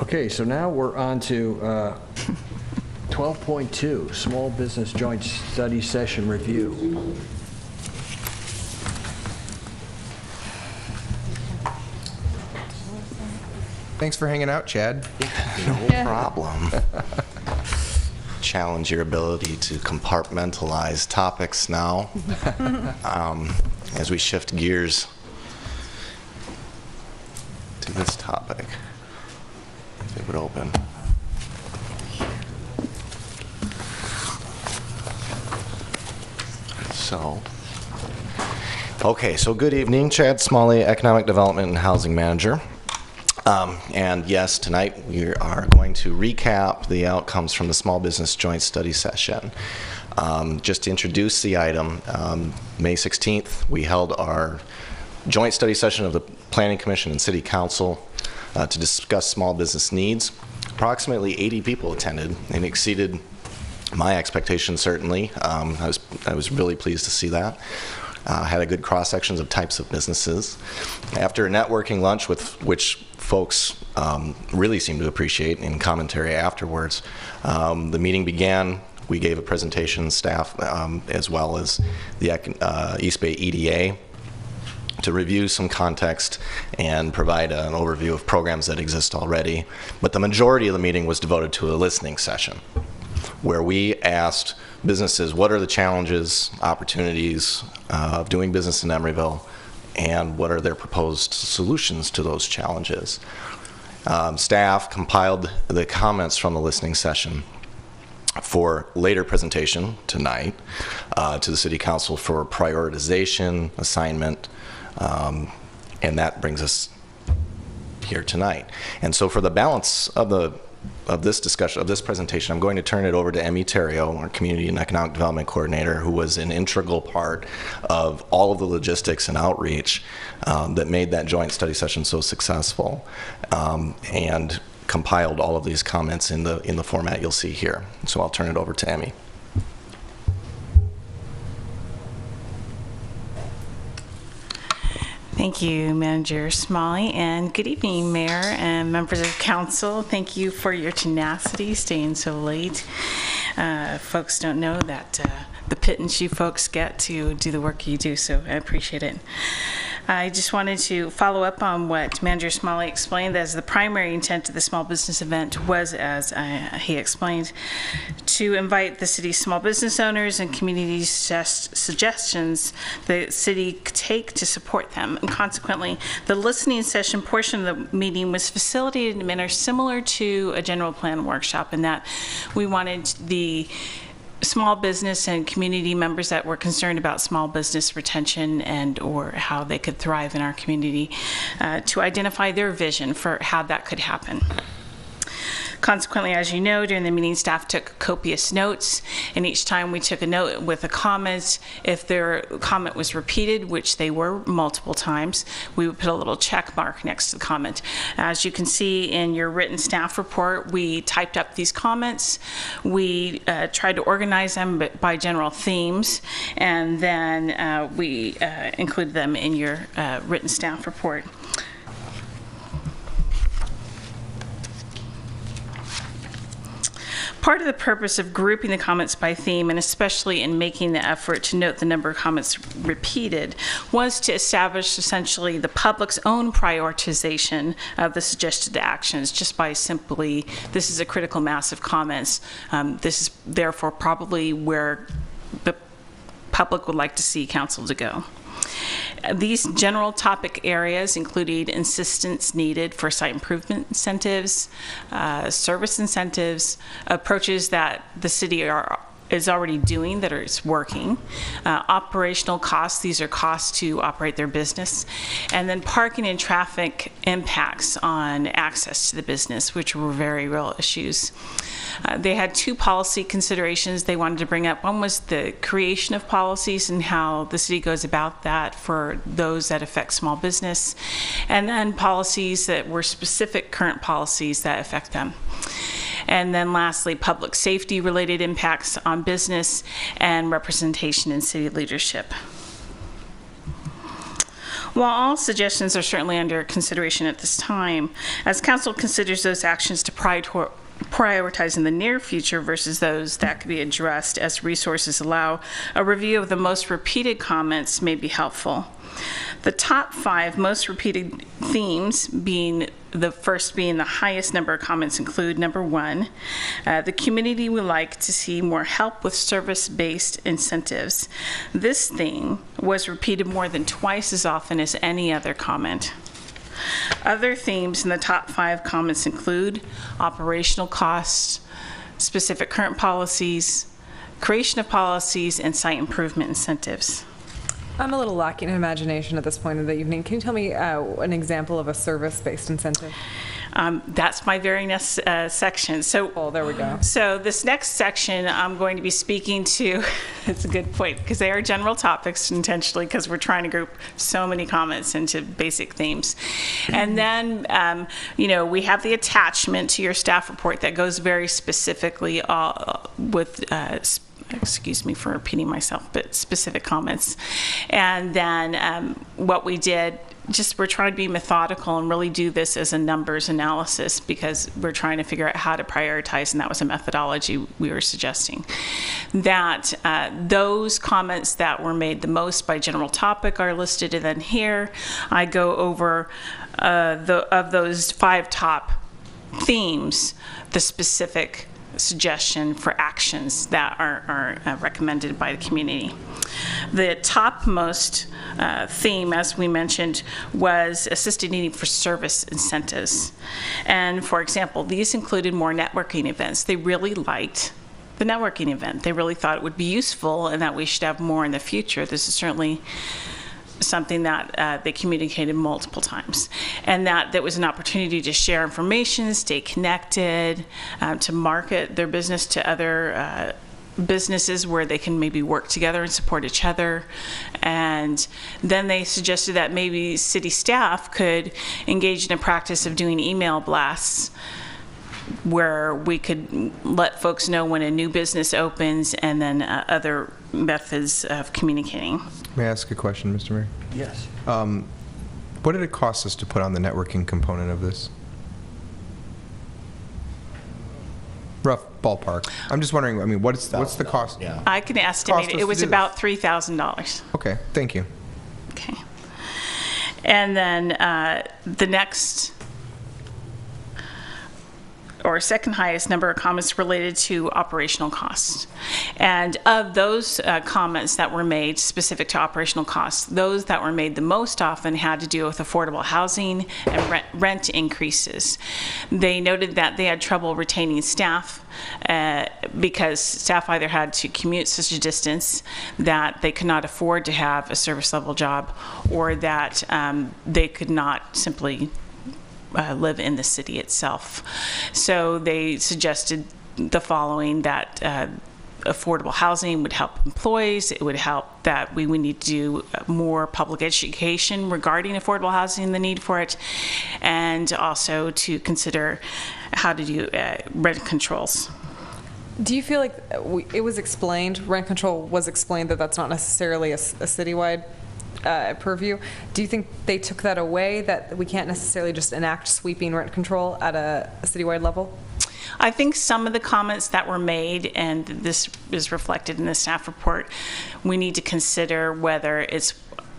Okay, so now we're on to 12.2, Small Business Joint Study Session Review. Thanks for hanging out, Chad. No problem. Challenge your ability to compartmentalize topics now as we shift gears to this topic. If it would open. So good evening. Chad Smalley, Economic Development and Housing Manager. And yes, tonight we are going to recap the outcomes from the Small Business Joint Study Session. Just to introduce the item, May 16th, we held our joint study session of the Planning Commission and City Council to discuss small business needs. Approximately 80 people attended and exceeded my expectations, certainly. I was really pleased to see that. Had a good cross-sections of types of businesses. After a networking lunch, which folks really seemed to appreciate in commentary afterwards, the meeting began. We gave a presentation, staff, as well as the East Bay EDA, to review some context and provide an overview of programs that exist already. But the majority of the meeting was devoted to a listening session, where we asked businesses what are the challenges, opportunities of doing business in Emeryville, and what are their proposed solutions to those challenges. Staff compiled the comments from the listening session for later presentation tonight to the City Council for prioritization, assignment, and that brings us here tonight. And so for the balance of this discussion, of this presentation, I'm going to turn it over to Emmy Terrio, our Community and Economic Development Coordinator, who was an integral part of all of the logistics and outreach that made that joint study session so successful, and compiled all of these comments in the format you'll see here. So I'll turn it over to Emmy. Thank you, Manager Smalley, and good evening, Mayor and members of Council. Thank you for your tenacity, staying so late. Folks don't know that the pittance you folks get to do the work you do, so I appreciate it. I just wanted to follow up on what Manager Smalley explained, as the primary intent of the small business event was, as he explained, to invite the city's small business owners and community suggestions the city could take to support them. And consequently, the listening session portion of the meeting was facilitated in a manner similar to a general plan workshop, in that we wanted the small business and community members that were concerned about small business retention and or how they could thrive in our community to identify their vision for how that could happen. Consequently, as you know, during the meeting, staff took copious notes, and each time we took a note with a comment, if their comment was repeated, which they were multiple times, we would put a little check mark next to the comment. As you can see in your written staff report, we typed up these comments. We tried to organize them by general themes, and then we included them in your written staff report. Part of the purpose of grouping the comments by theme, and especially in making the effort to note the number of comments repeated, was to establish essentially the public's own prioritization of the suggested actions, just by simply, this is a critical mass of comments. This is therefore probably where the public would like to see council to go. These general topic areas included insistence needed for site improvement incentives, service incentives, approaches that the city is already doing that is working, operational costs, these are costs to operate their business, and then parking and traffic impacts on access to the business, which were very real issues. They had two policy considerations they wanted to bring up. One was the creation of policies and how the city goes about that for those that affect small business, and then policies that were specific current policies that affect them. And then lastly, public safety related impacts on business and representation in city leadership. While all suggestions are certainly under consideration at this time, as council considers those actions to prioritize in the near future versus those that could be addressed as resources allow, a review of the most repeated comments may be helpful. The top 5 most repeated themes, being the first being the highest number of comments, include number 1, the community would like to see more help with service-based incentives. This theme was repeated more than twice as often as any other comment. Other themes in the top 5 comments include operational costs, specific current policies, creation of policies, and site improvement incentives. I'm a little lacking in imagination at this point of the evening. Can you tell me an example of a service-based incentive? That's my very next section. Oh, there we go. So this next section, I'm going to be speaking to, it's a good point, because they are general topics intentionally, because we're trying to group so many comments into basic themes. And then, we have the attachment to your staff report that goes very specifically with excuse me for repeating myself, but specific comments. And then what we did, we're trying to be methodical and really do this as a numbers analysis, because we're trying to figure out how to prioritize, and that was a methodology we were suggesting. That those comments that were made the most by general topic are listed, and then here I go over of those 5 top themes, the specific suggestion for actions that are recommended by the community. The topmost theme, as we mentioned, was assisted needing for service incentives. And for example, these included more networking events. They really liked the networking event. They really thought it would be useful and that we should have more in the future. This is certainly something that they communicated multiple times, and that was an opportunity to share information, stay connected, to market their business to other businesses where they can maybe work together and support each other. And then they suggested that maybe city staff could engage in a practice of doing email blasts where we could let folks know when a new business opens, and then other methods of communicating. May I ask a question, Mr. Mayor? Yes. What did it cost us to put on the networking component of this? Rough ballpark. I'm just wondering, what's the cost? Yeah. I can estimate Cost us it was to do about $3,000. Okay, thank you. Okay. And then the next, or second highest number of comments related to operational costs. And of those comments that were made specific to operational costs, those that were made the most often had to do with affordable housing and rent increases. They noted that they had trouble retaining staff because staff either had to commute such a distance that they could not afford to have a service level job, or that they could not simply live in the city itself. So they suggested the following, that affordable housing would help employees. It would help that we would need to do more public education regarding affordable housing and the need for it, and also to consider how to do rent controls. Do you feel like it was explained, rent control was explained, that that's not necessarily a citywide purview? Do you think they took that away, that we can't necessarily just enact sweeping rent control at a citywide level? I think some of the comments that were made, and this is reflected in the staff report, we need to consider whether it's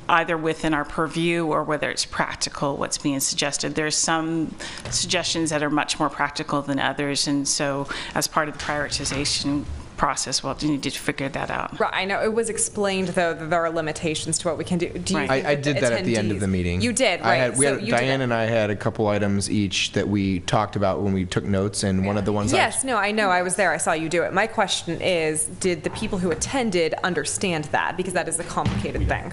either within our purview or whether it's practical what's being suggested. There's some suggestions that are much more practical than others, and so as part of the prioritization process, we'll need to figure that out. Right, I know it was explained though that there are limitations to what we can do. Do you Right. think I did that at the end of the meeting. You did, right? Diane and I had a couple items each that we talked about when we took notes, and one of the ones Yes, no, I know. I was there. I saw you do it. My question is, did the people who attended understand that? Because that is a complicated thing.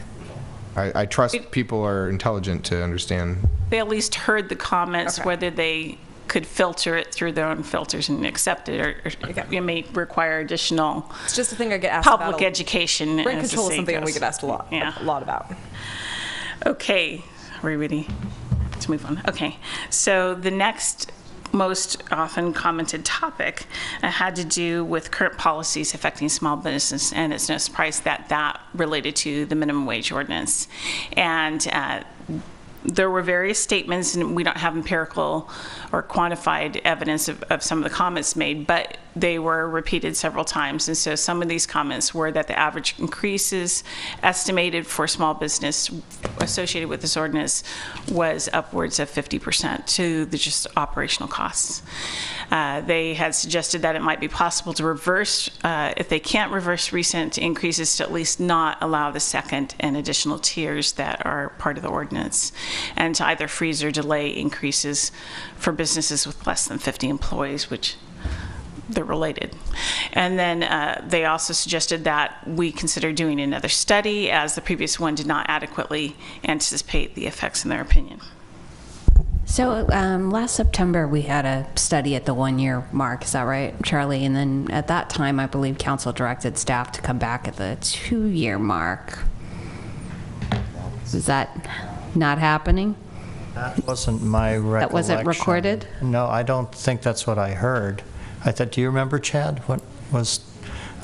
I trust people are intelligent to understand. They at least heard the comments, Okay. whether they could filter it through their own filters and accept it, or Okay. it may require additional It's just a thing I get asked public about. education. Rent as the control is saying something we goes. get asked a lot about. Okay, are we ready to move on? Okay, so the next most often commented topic had to do with current policies affecting small business, and it's no surprise that that related to the minimum wage ordinance. And there were various statements, and we don't have empirical or quantified evidence of some of the comments made, but they were repeated several times. And so some of these comments were that the average increases estimated for small business associated with this ordinance was upwards of 50% to the just operational costs. They had suggested that it might be possible to reverse, if they can't reverse recent increases, to at least not allow the second and additional tiers that are part of the ordinance, and to either freeze or delay increases for businesses with less than 50 employees, which they're related. And then they also suggested that we consider doing another study, as the previous one did not adequately anticipate the effects in their opinion. So last September, we had a study at the 1-year mark. Is that right, Charlie? And then at that time, I believe council directed staff to come back at the 2-year mark. Is that not happening? That wasn't my recollection. That wasn't recorded? No, I don't think that's what I heard. I thought, do you remember, Chad? What was,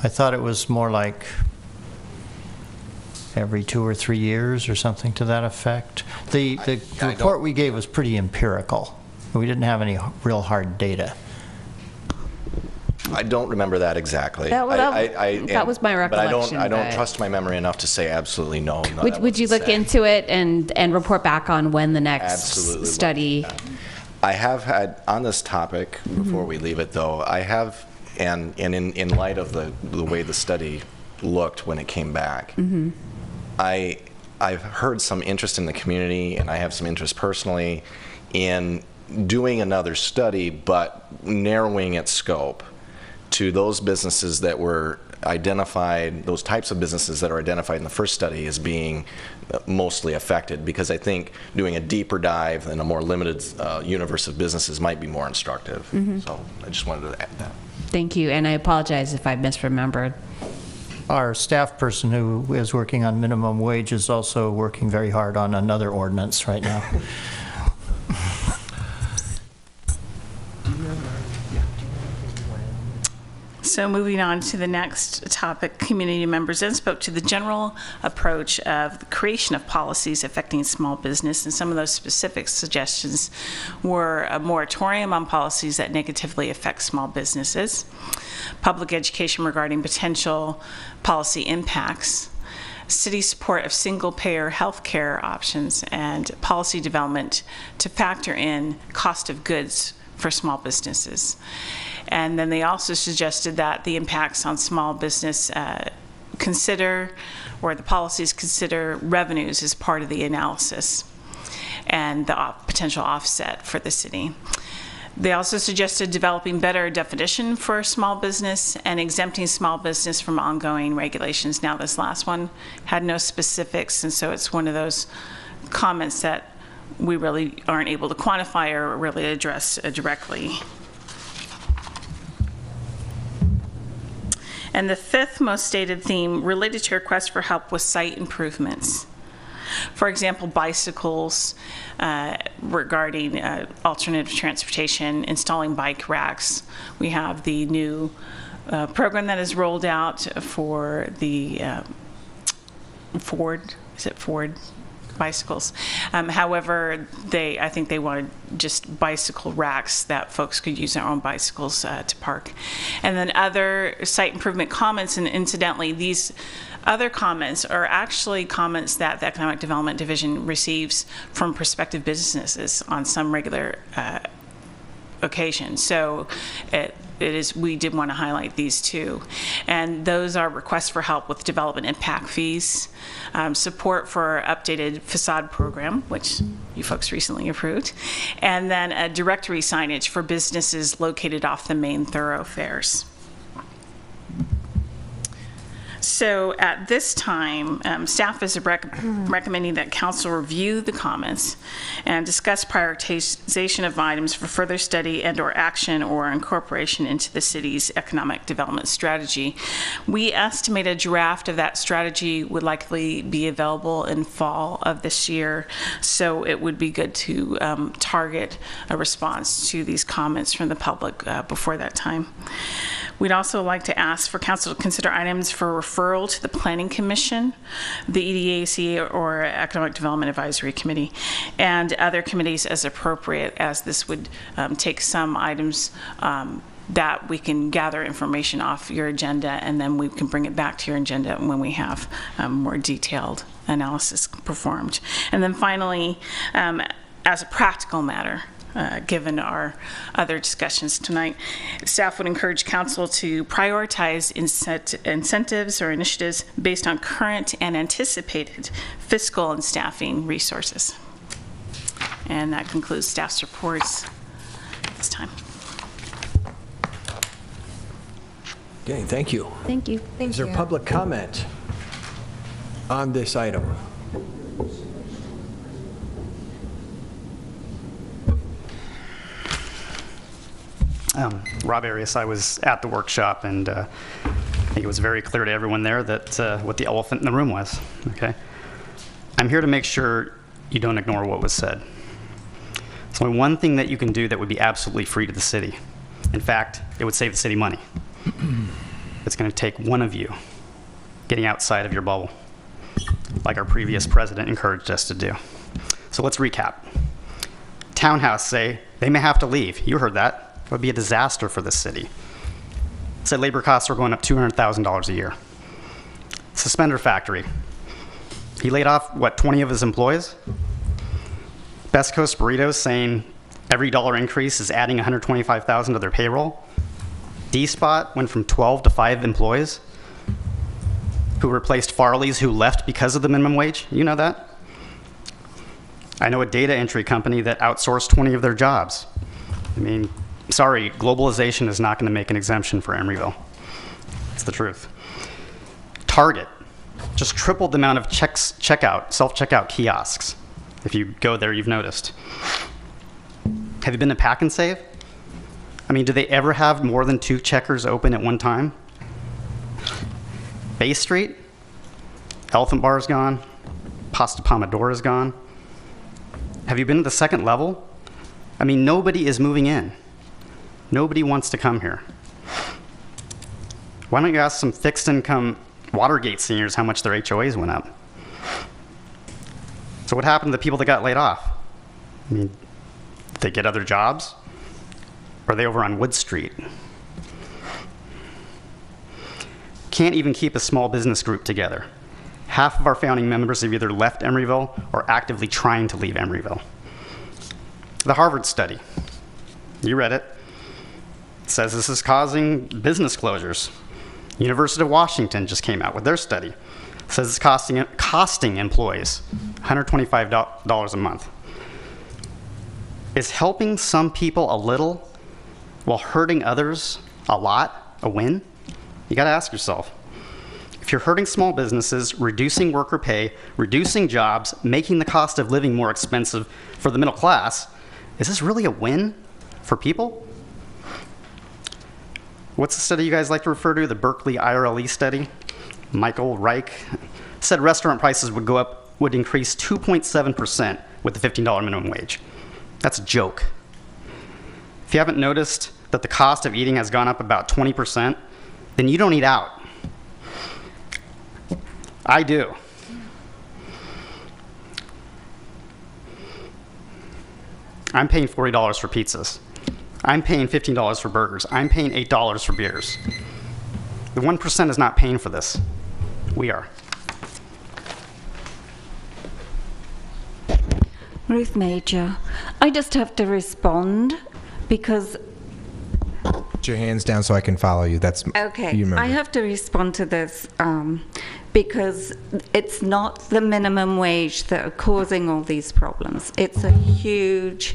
I thought it was more like every 2 or 3 years or something to that effect. The report we gave was pretty empirical. We didn't have any real hard data. I don't remember that exactly. That was my recollection. But I don't trust my memory enough to say absolutely no. Would you look into it and report back on when the next Absolutely study? I have had, on this topic, before we leave it though, I have, and in light of the way the study looked when it came back, I've heard some interest in the community, and I have some interest personally in doing another study, but narrowing its scope to those businesses that were identified, those types of businesses that are identified in the first study as being mostly affected, because I think doing a deeper dive and a more limited universe of businesses might be more instructive. So I just wanted to add that. Thank you, and I apologize if I misremembered. Our staff person who is working on minimum wage is also working very hard on another ordinance right now. So moving on to the next topic, community members then spoke to the general approach of the creation of policies affecting small business, and some of those specific suggestions were a moratorium on policies that negatively affect small businesses, public education regarding potential policy impacts, city support of single-payer health care options, and policy development to factor in cost of goods for small businesses. And then they also suggested that the impacts on small business consider, or the policies consider, revenues as part of the analysis and the potential offset for the city. They also suggested developing better definition for small business and exempting small business from ongoing regulations. Now, this last one had no specifics, and so it's one of those comments that we really aren't able to quantify or really address directly. And the fifth most stated theme related to requests for help with site improvements. For example, bicycles, regarding alternative transportation, installing bike racks. We have the new program that is rolled out for the Ford bicycles. However, I think they wanted just bicycle racks that folks could use their own bicycles to park. And then other site improvement comments, and incidentally, these other comments are actually comments that the Economic Development Division receives from prospective businesses on some regular occasion. So we did want to highlight these two. And those are requests for help with development impact fees, support for updated facade program, which you folks recently approved, and then a directory signage for businesses located off the main thoroughfares. So at this time, staff is recommending that council review the comments and discuss prioritization of items for further study and/or action or incorporation into the city's economic development strategy. We estimate a draft of that strategy would likely be available in fall of this year, so it would be good to target a response to these comments from the public before that time. We'd also like to ask for council to consider items for referral to the Planning Commission, the EDAC or Economic Development Advisory Committee, and other committees as appropriate, as this would take some items that we can gather information off your agenda, and then we can bring it back to your agenda when we have more detailed analysis performed. And then finally, as a practical matter, given our other discussions tonight, staff would encourage council to prioritize incentives or initiatives based on current and anticipated fiscal and staffing resources. And that concludes staff's reports at this time. Okay, thank you. Thank you. Is there public comment on this item? Rob Arias, I was at the workshop, and I think it was very clear to everyone there that what the elephant in the room was, okay? I'm here to make sure you don't ignore what was said. There's only one thing that you can do that would be absolutely free to the city. In fact, it would save the city money. It's going to take one of you getting outside of your bubble, like our previous president encouraged us to do. So let's recap. Townhouse say they may have to leave. You heard that. It would be a disaster for the city. Said labor costs are going up $200,000 a year. Suspender factory. He laid off, what, 20 of his employees? Best Coast Burritos saying every dollar increase is adding $125,000 to their payroll. D-Spot went from 12 to 5 employees who replaced Farley's, who left because of the minimum wage. You know that? I know a data entry company that outsourced 20 of their jobs. I mean, sorry, globalization is not going to make an exemption for Emeryville. It's the truth. Target just tripled the amount of self-checkout kiosks. If you go there, you've noticed. Have you been to Pack and Save? I mean, do they ever have more than 2 checkers open at one time? Bay Street, Elephant Bar is gone. Pasta Pomodoro is gone. Have you been to the second level? I mean, nobody is moving in. Nobody wants to come here. Why don't you ask some fixed income Watergate seniors how much their HOAs went up? So what happened to the people that got laid off? I mean, did they get other jobs? Or are they over on Wood Street? Can't even keep a small business group together. Half of our founding members have either left Emeryville or actively trying to leave Emeryville. The Harvard study, you read it. It says this is causing business closures. University of Washington just came out with their study. It says it's costing employees $125 a month. Is helping some people a little while hurting others a lot a win? You got to ask yourself. If you're hurting small businesses, reducing worker pay, reducing jobs, making the cost of living more expensive for the middle class, is this really a win for people? What's the study you guys like to refer to? The Berkeley IRLE study? Michael Reich said restaurant prices would increase 2.7% with the $15 minimum wage. That's a joke. If you haven't noticed that the cost of eating has gone up about 20%, then you don't eat out. I do. I'm paying $40 for pizzas. I'm paying $15 for burgers. I'm paying $8 for beers. The 1% is not paying for this. We are. Ruth Major, I just have to respond because... Put your hands down so I can follow you. That's Okay, you remember. I have to respond to this because it's not the minimum wage that are causing all these problems. It's a huge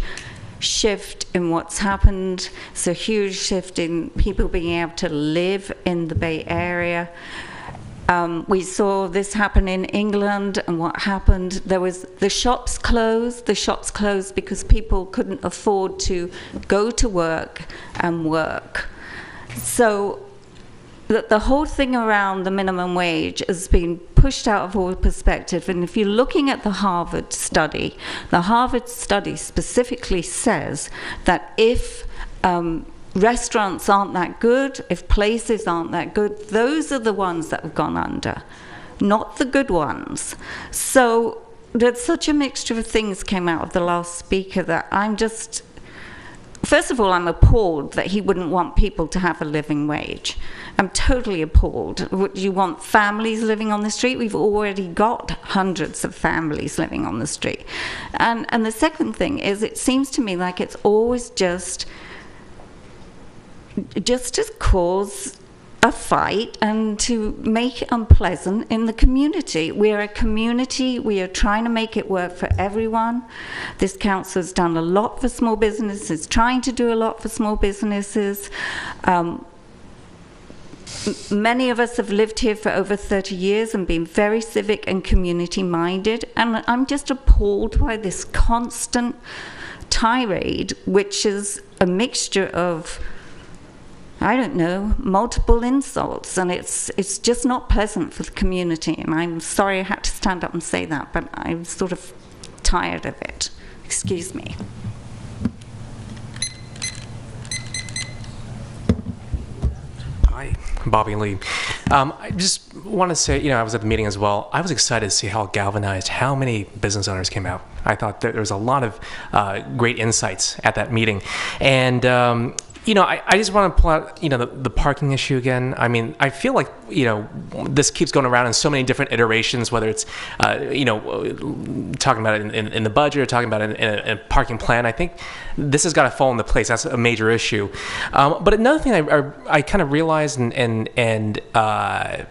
shift in what's happened. It's a huge shift in people being able to live in the Bay Area. We saw this happen in England, and what happened, there was the shops closed because people couldn't afford to go to work and work. So the whole thing around the minimum wage has been pushed out of all perspective. And if you're looking at the Harvard study specifically says that if restaurants aren't that good, if places aren't that good, those are the ones that have gone under, not the good ones. So there's such a mixture of things came out of the last speaker that I'm just, first of all, I'm appalled that he wouldn't want people to have a living wage. I'm totally appalled. Would you want families living on the street? We've already got hundreds of families living on the street. And the second thing is, it seems to me like it's always just to cause a fight and to make it unpleasant in the community. We're a community. We are trying to make it work for everyone. This council has done a lot for small businesses, trying to do a lot for small businesses. Many of us have lived here for over 30 years and been very civic and community-minded, and I'm just appalled by this constant tirade, which is a mixture of, I don't know, multiple insults, and it's just not pleasant for the community. And I'm sorry I had to stand up and say that, but I'm sort of tired of it. Excuse me. Hi, Bobby Lee. I just want to say, I was at the meeting as well. I was excited to see how galvanized, how many business owners came out. I thought that there was a lot of great insights at that meeting. And I just want to pull out, the parking issue again. I mean, I feel like, this keeps going around in so many different iterations, whether it's, talking about it in the budget or talking about it in a parking plan. I think this has got to fall into place. That's a major issue. But another thing I kind of realized that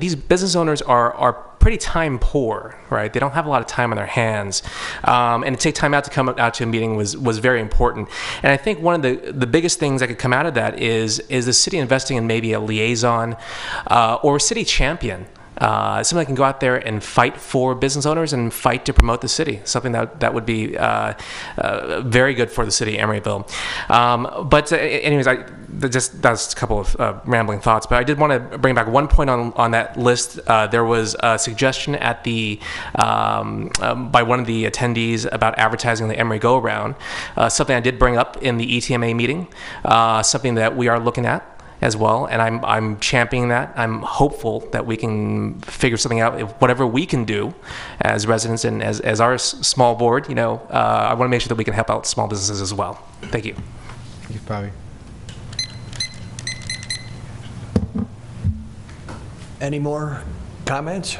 these business owners are pretty time poor, right? They don't have a lot of time on their hands, and to take time out to come out to a meeting was very important. And I think one of the biggest things that could come out of that is the city investing in maybe a liaison or a city champion. Somebody can go out there and fight for business owners and fight to promote the city. Something that would be very good for the city, Emeryville. But anyways, that's a couple of rambling thoughts. But I did want to bring back one point on that list. There was a suggestion at the by one of the attendees about advertising the Emery Go Around. Something I did bring up in the ETMA meeting. Something that we are looking at as well, and I'm championing that. I'm hopeful that we can figure something out. If whatever we can do as residents and as our small board, I want to make sure that we can help out small businesses as well. Thank you. Thank you, Bobby. Any more comments?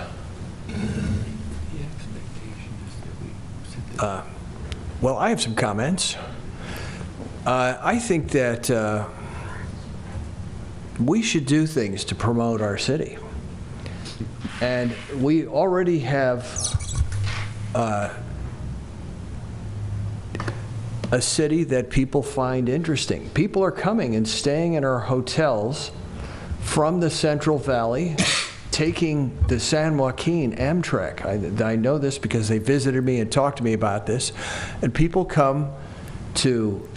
Well, I have some comments. I think that we should do things to promote our city. And we already have a city that people find interesting. People are coming and staying in our hotels from the Central Valley, taking the San Joaquin Amtrak. I know this because they visited me and talked to me about this. And people come to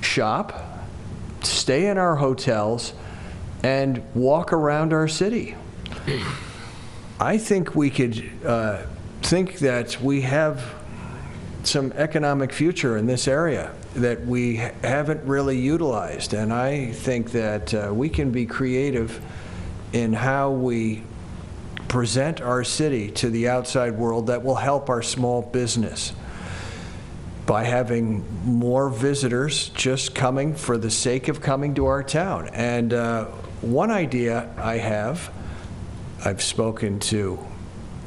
shop, stay in our hotels, and walk around our city. I think we could think that we have some economic future in this area that we haven't really utilized, and I think that we can be creative in how we present our city to the outside world that will help our small business by having more visitors just coming for the sake of coming to our town. And one idea I've spoken to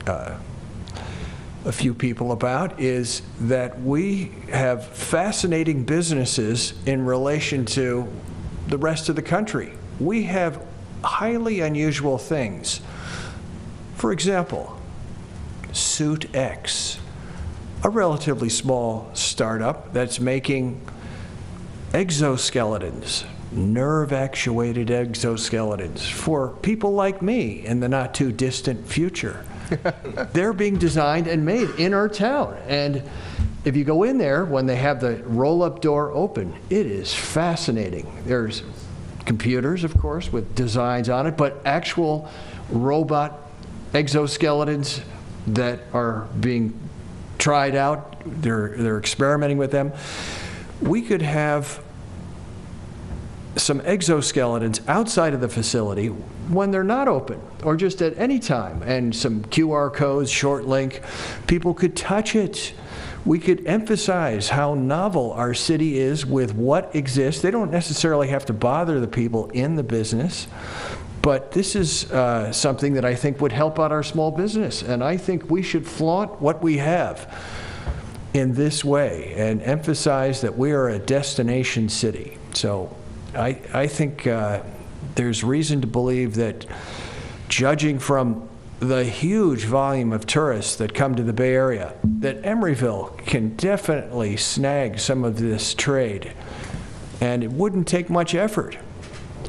a few people about, is that we have fascinating businesses in relation to the rest of the country. We have highly unusual things. For example, Suit X, a relatively small startup that's making exoskeletons nerve-actuated exoskeletons for people like me in the not-too-distant future. They're being designed and made in our town. And if you go in there, when they have the roll-up door open, it is fascinating. There's computers, of course, with designs on it, but actual robot exoskeletons that are being tried out. They're experimenting with them. We could have some exoskeletons outside of the facility when they're not open, or just at any time, and some QR codes, short link. People could touch it. We could emphasize how novel our city is with what exists. They don't necessarily have to bother the people in the business, but this is something that I think would help out our small business, and I think we should flaunt what we have in this way and emphasize that we are a destination city. So I think there's reason to believe that, judging from the huge volume of tourists that come to the Bay Area, that Emeryville can definitely snag some of this trade. And it wouldn't take much effort,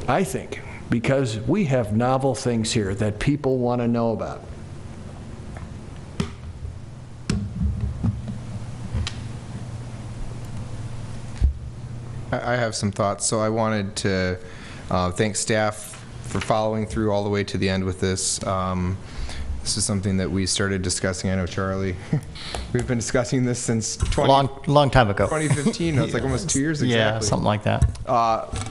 I think, because we have novel things here that people want to know about. I have some thoughts. So I wanted to thank staff for following through all the way to the end with this. This is something that we started discussing. I know, Charlie, we've been discussing this since long time ago. 2015. It's like almost 2 years exactly. Yeah, something like that.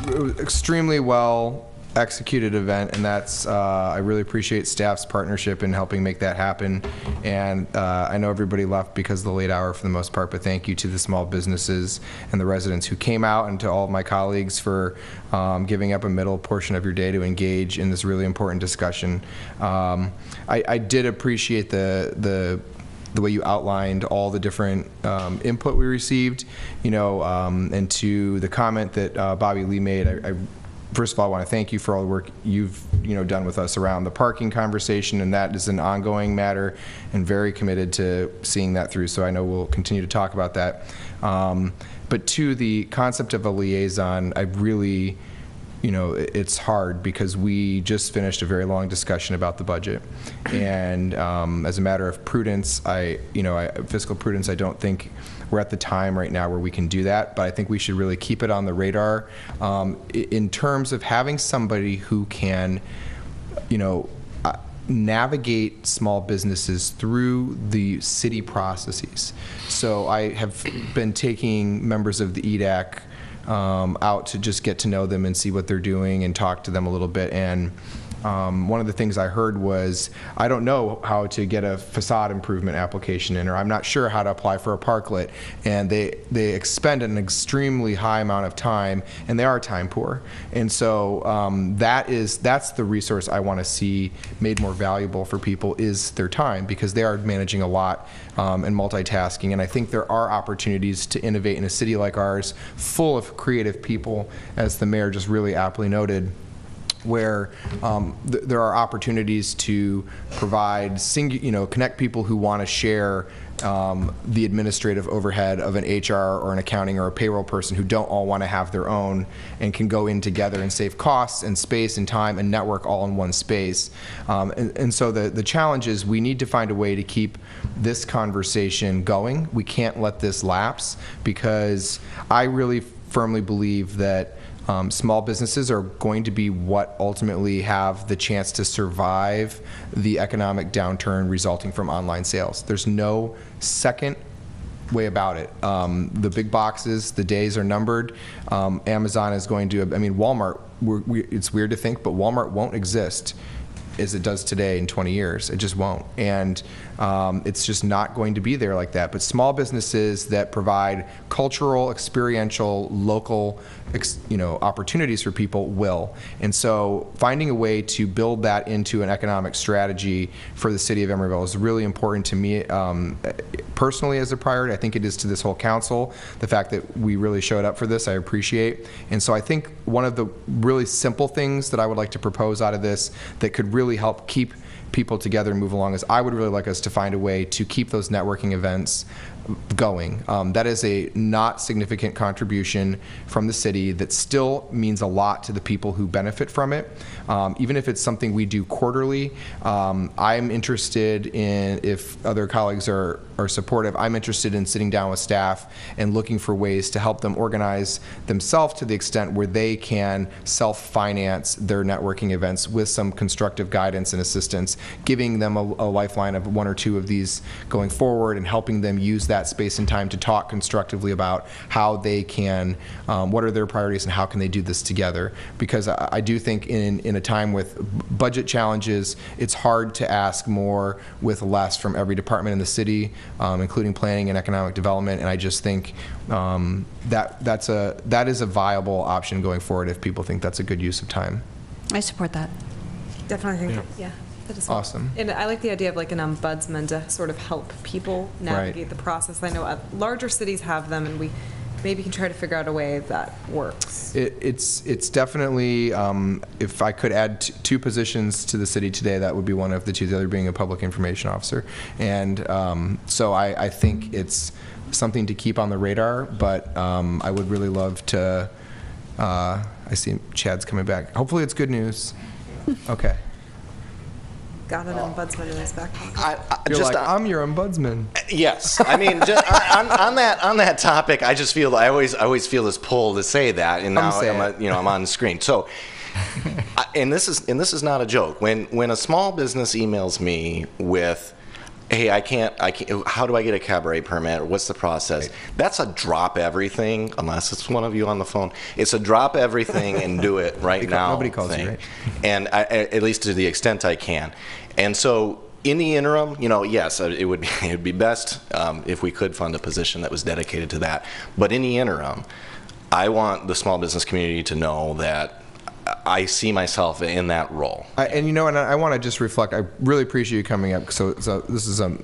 It was extremely well executed event, and that's I really appreciate staff's partnership in helping make that happen. And I know everybody left because of the late hour for the most part, but thank you to the small businesses and the residents who came out, and to all of my colleagues for giving up a middle portion of your day to engage in this really important discussion. I did appreciate the way you outlined all the different input we received, and to the comment that Bobby Lee made. I first of all, I want to thank you for all the work you've done with us around the parking conversation, and that is an ongoing matter, and very committed to seeing that through. So I know we'll continue to talk about that. But to the concept of a liaison, I really, it's hard because we just finished a very long discussion about the budget, and as a matter of prudence, fiscal prudence, I don't think we're at the time right now where we can do that, but I think we should really keep it on the radar in terms of having somebody who can, navigate small businesses through the city processes. So I have been taking members of the EDAC out to just get to know them and see what they're doing and talk to them a little bit. And one of the things I heard was, I don't know how to get a facade improvement application in, or I'm not sure how to apply for a parklet. And they expend an extremely high amount of time, and they are time poor. And so that's the resource I want to see made more valuable for people, is their time, because they are managing a lot and multitasking. And I think there are opportunities to innovate in a city like ours, full of creative people, as the mayor just really aptly noted, where there are opportunities to provide, connect people who want to share the administrative overhead of an HR or an accounting or a payroll person, who don't all want to have their own, and can go in together and save costs and space and time and network all in one space. And so the challenge is, we need to find a way to keep this conversation going. We can't let this lapse, because I really firmly believe that small businesses are going to be what ultimately have the chance to survive the economic downturn resulting from online sales. There's no second way about it. The big boxes, the days are numbered. Amazon is going to, Walmart, it's weird to think, but Walmart won't exist as it does today in 20 years. It just won't. And it's just not going to be there like that. But small businesses that provide cultural, experiential, local opportunities for people will. And so finding a way to build that into an economic strategy for the city of Emeryville is really important to me personally as a priority. I think it is to this whole council. The fact that we really showed up for this, I appreciate. And so I think one of the really simple things that I would like to propose out of this that could really help keep people together and move along is, I would really like us to find a way to keep those networking events going. That is a not significant contribution from the city that still means a lot to the people who benefit from it. Even if it's something we do quarterly, I'm interested in, if other colleagues are supportive, I'm interested in sitting down with staff and looking for ways to help them organize themselves to the extent where they can self-finance their networking events with some constructive guidance and assistance, giving them a lifeline of one or two of these going forward and helping them use that space and time to talk constructively about how they can, what are their priorities and how can they do this together. Because I do think in a time with budget challenges, it's hard to ask more with less from every department in the city, including planning and economic development. And I just think that is a viable option going forward if people think that's a good use of time. I support that. Definitely think, yeah. That is Awesome. And I like the idea of like an ombudsman to sort of help people navigate the process. I know larger cities have them, and we maybe can try to figure out a way that works. It's definitely, if I could add two positions to the city today, that would be one of the two, the other being a public information officer. And so I think it's something to keep on the radar, but I would really love to, I see Chad's coming back. Hopefully it's good news. Okay. Got an ombudsman in his back pocket. You're like, I'm your ombudsman. Yes, I mean, just on that topic, I just feel I always feel this pull to say that, and now I'm on the screen. So, and this is not a joke. When a small business emails me with, hey, I can't, how do I get a cabaret permit, or what's the process? Right. That's a drop everything, unless it's one of you on the phone. It's a drop everything and do it right now. Nobody calls thing. you, right? And at least to the extent I can. And so in the interim, yes, it would be best if we could fund a position that was dedicated to that. But in the interim, I want the small business community to know that I see myself in that role. And I want to just reflect. I really appreciate you coming up. So this is a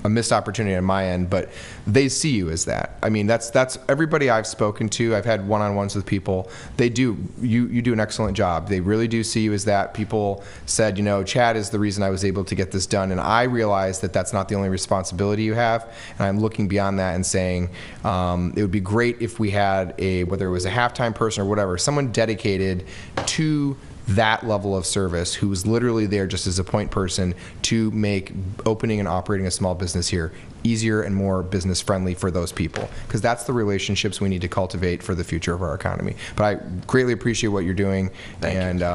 missed opportunity on my end, but they see you as that. I mean, that's everybody I've spoken to. I've had one-on-ones with people. They do. You do an excellent job. They really do see you as that. People said, Chad is the reason I was able to get this done, and I realized that that's not the only responsibility you have. And I'm looking beyond that and saying it would be great if we had whether it was a halftime person or whatever, someone dedicated to that level of service who was literally there just as a point person to make opening and operating a small business here easier and more business friendly for those people, because that's the relationships we need to cultivate for the future of our economy. But I greatly appreciate what you're doing. Thank you.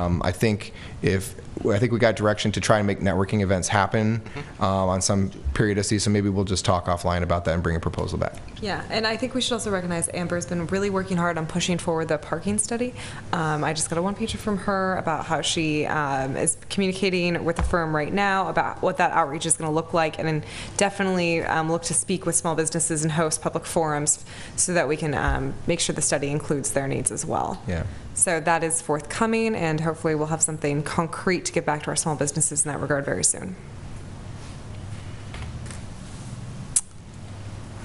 I think we got direction to try and make networking events happen on some periodicity, so maybe we'll just talk offline about that and bring a proposal back. Yeah, and I think we should also recognize Amber's been really working hard on pushing forward the parking study. I just got a one-pager from her about how she is communicating with the firm right now about what that outreach is going to look like, and then definitely look to speak with small businesses and host public forums so that we can make sure the study includes their needs as well. Yeah. So that is forthcoming, and hopefully we'll have something concrete to get back to our small businesses in that regard very soon.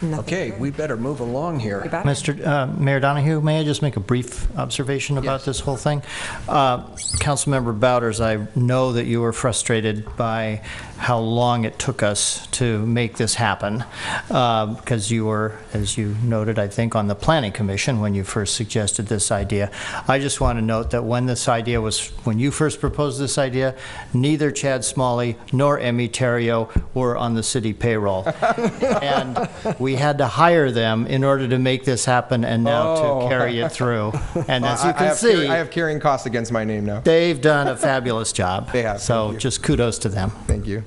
Okay, we better move along here. Mr. Mayor Donahue, may I just make a brief observation about this whole thing? Councilmember Bowders, I know that you were frustrated by how long it took us to make this happen, because you were, as you noted, I think, on the Planning Commission when you first suggested this idea. I just want to note that when you first proposed this idea, neither Chad Smalley nor Emmy Terrio were on the city payroll. And we had to hire them in order to make this happen and now to carry it through. And as you can see, I have carrying costs against my name now. they've done a fabulous job. They have. So just kudos to them. Thank you.